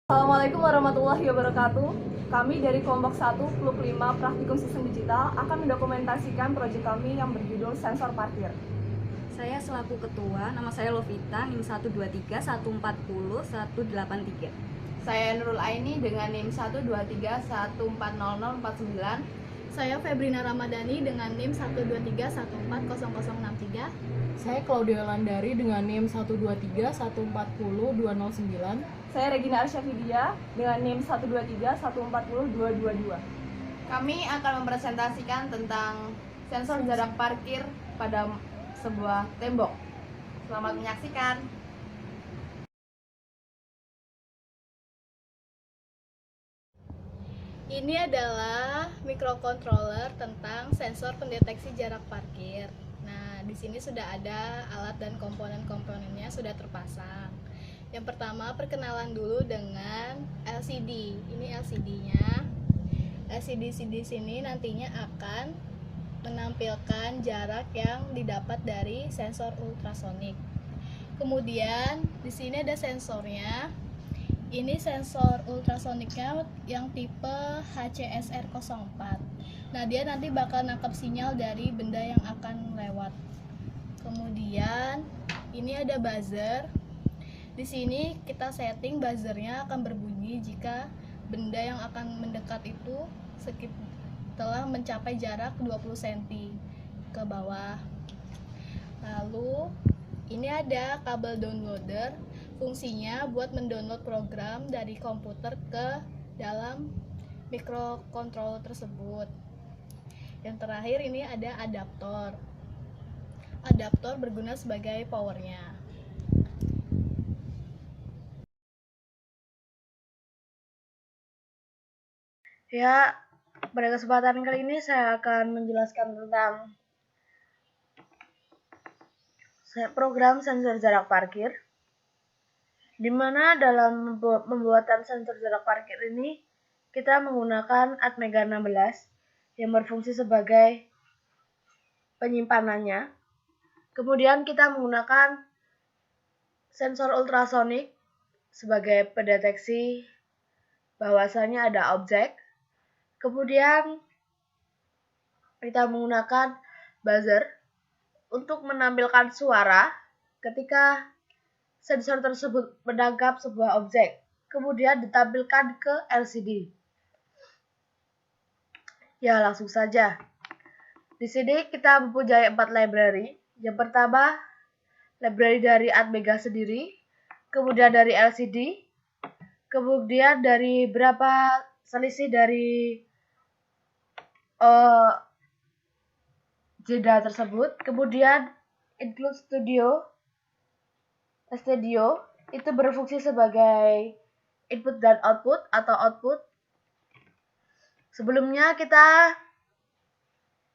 Assalamualaikum warahmatullahi wabarakatuh. Kami dari kelompok 1 Klub 5 Praktikum Sistem Digital akan mendokumentasikan proyek kami yang berjudul Sensor Parkir. Saya selaku ketua, nama saya Lovita, NIM 123 140 183. Saya Nurul Aini dengan NIM 123 1400049. Saya Febrina Ramadhani dengan NIM 123 1400063. Saya Claudia Landari dengan NIM 123 140 209. Saya Regina Arsyafidia dengan NIM 123 140 222. Kami akan mempresentasikan tentang sensor jarak parkir pada sebuah tembok. Selamat menyaksikan. Ini adalah microcontroller tentang sensor pendeteksi jarak parkir. Nah, di sini sudah ada alat dan komponen-komponennya sudah terpasang. Yang pertama, perkenalan dulu dengan LCD. Ini LCD-nya. LCD di sini nantinya akan menampilkan jarak yang didapat dari sensor ultrasonik. Kemudian di sini ada sensornya. Ini sensor ultrasoniknya yang tipe HCSR04. Nah, dia nanti bakal nangkap sinyal dari benda yang akan lewat. Kemudian ini ada buzzer. Di sini kita setting buzzernya akan berbunyi jika benda yang akan mendekat itu telah mencapai jarak 20 cm ke bawah. Lalu ini ada kabel downloader, fungsinya buat mendownload program dari komputer ke dalam microcontroller tersebut. Yang terakhir ini ada adaptor. Adaptor berguna sebagai powernya. Ya, pada kesempatan kali ini saya akan menjelaskan tentang program sensor jarak parkir, di mana dalam pembuatan sensor jarak parkir ini kita menggunakan Atmega 16 yang berfungsi sebagai penyimpanannya. Kemudian kita menggunakan sensor ultrasonik sebagai pendeteksi bahwasanya ada objek. Kemudian kita menggunakan buzzer untuk menampilkan suara ketika sensor tersebut menangkap sebuah objek. Kemudian ditampilkan ke LCD. Ya, langsung saja. Di sini kita mempunyai 4 library. Yang pertama, library dari Atmega sendiri, kemudian dari LCD, kemudian dari berapa selisih dari jeda tersebut, kemudian include studio itu berfungsi sebagai input dan output atau output. Sebelumnya kita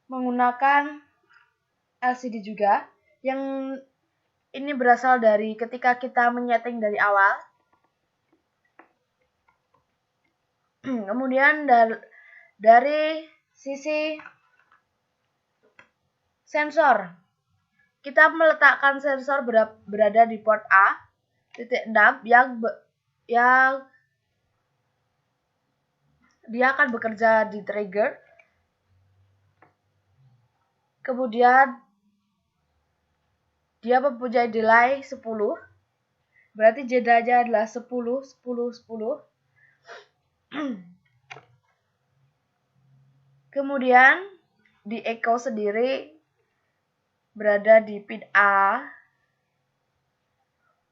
menggunakan LCD juga, yang ini berasal dari ketika kita menyeting dari awal. Kemudian dari sisi sensor, kita meletakkan sensor berada di port A, titik 6 yang dia akan bekerja di trigger. Kemudian dia mempunyai delay 10, berarti jedanya adalah 10, 10, 10. Kemudian di echo sendiri berada di pin A,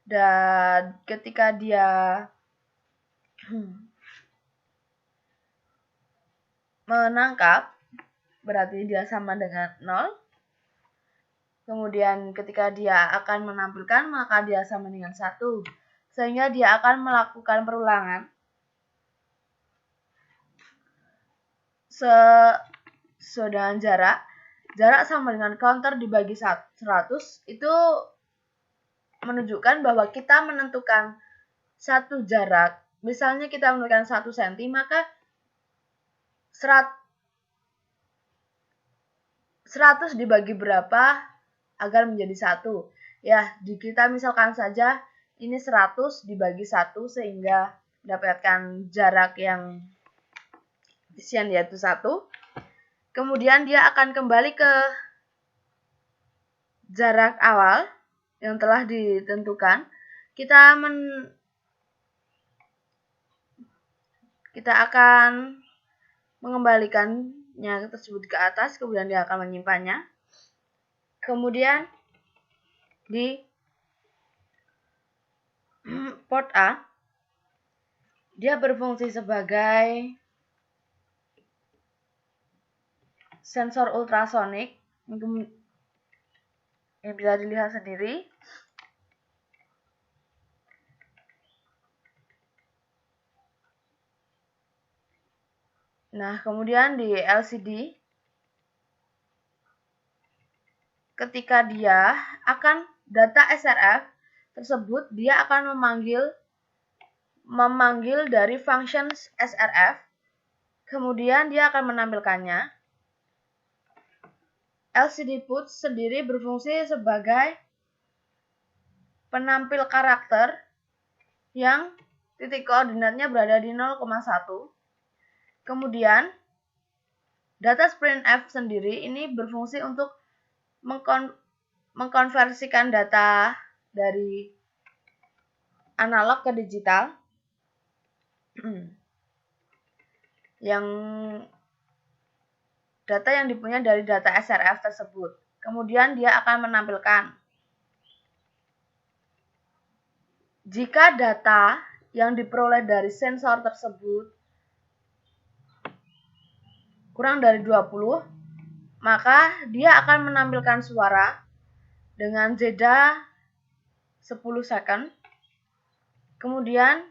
dan ketika dia menangkap berarti dia sama dengan 0. Kemudian ketika dia akan menampilkan maka dia sama dengan 1, sehingga dia akan melakukan perulangan sesuai dengan jarak sama dengan counter dibagi 100. Itu menunjukkan bahwa kita menentukan satu jarak. Misalnya kita menentukan 1 cm, maka 100 dibagi berapa agar menjadi 1. Ya, kita misalkan saja ini 100 dibagi 1 sehingga mendapatkan jarak yang efisien yaitu 1. Kemudian dia akan kembali ke jarak awal yang telah ditentukan. Kita akan mengembalikannya tersebut ke atas, kemudian dia akan menyimpannya. Kemudian di port A, dia berfungsi sebagai sensor ultrasonik yang bisa dilihat sendiri. Nah, kemudian di LCD, ketika dia akan data SRF tersebut, dia akan memanggil dari function SRF, kemudian dia akan menampilkannya. LCD put sendiri berfungsi sebagai penampil karakter yang titik koordinatnya berada di 0,1. Kemudian data sprintf sendiri ini berfungsi untuk mengkonversikan data dari analog ke digital yang data yang dipunyai dari data SRF tersebut. Kemudian dia akan menampilkan jika data yang diperoleh dari sensor tersebut kurang dari 20, maka dia akan menampilkan suara dengan jeda 10 second. Kemudian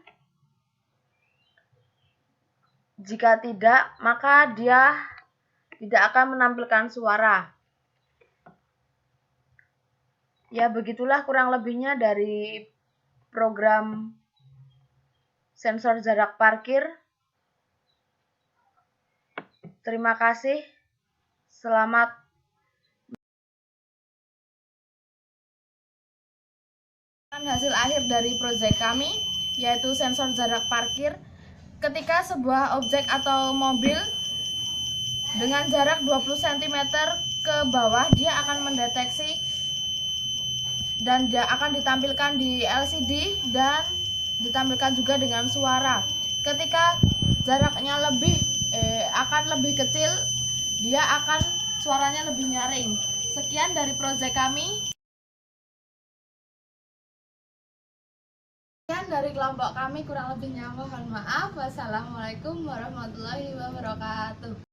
jika tidak, maka dia tidak akan menampilkan suara. Ya, begitulah kurang lebihnya dari program sensor jarak parkir. Terima kasih. Selamat. Hasil akhir dari proyek kami yaitu sensor jarak parkir. Ketika sebuah objek atau mobil dengan jarak 20 cm ke bawah, dia akan mendeteksi dan dia akan ditampilkan di LCD dan ditampilkan juga dengan suara. Ketika jaraknya akan lebih kecil, dia akan suaranya lebih nyaring. Sekian dari proyek kami. Sekian dari kelompok kami, kurang lebihnya mohon maaf. Wassalamualaikum warahmatullahi wabarakatuh.